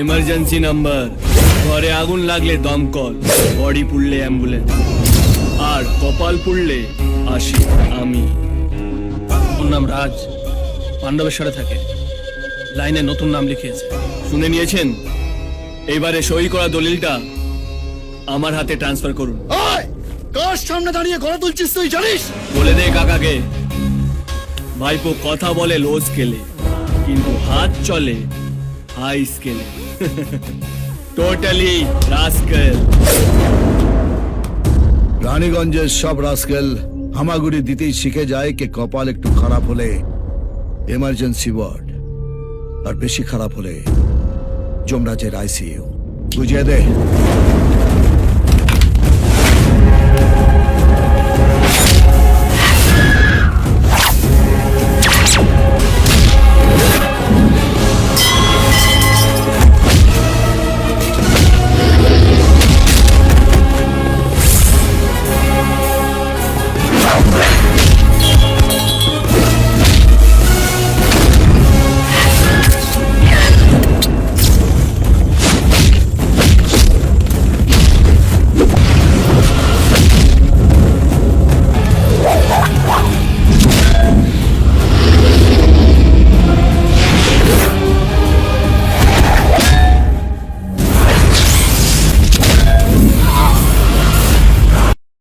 Emergency number, ঘরে আগুন লাগলে দমকল, বডি পুড়লে অ্যাম্বুলেন্স, আর কপাল পুড়লে আসি আমি। ওর নাম রাজ, পাণ্ডবেশ্বরে থাকে, লাইনে নতুন নাম লিখিয়েছে। শুনে নিয়েছেন? এইবারে সই করা দলিলটা আমার হাতে ট্রান্সফার করুন। কার সামনে দাঁড়িয়ে গলা তুলছিস তুই জানিস? বলে দে কাকাকে, ভাইপো কথা বলে লো স্কেলে, কিন্তু হাত চলে হাই স্কেলে। Totally rascal. রানীগঞ্জের সব রাস্কেল হামাগুড়ি দিতেই শিখে যায় কে কপাল একটু খারাপ হলে এমার্জেন্সি ওয়ার্ড, আর বেশি খারাপ হলে যমরাজের আইসিইউ। বুঝিয়ে দে।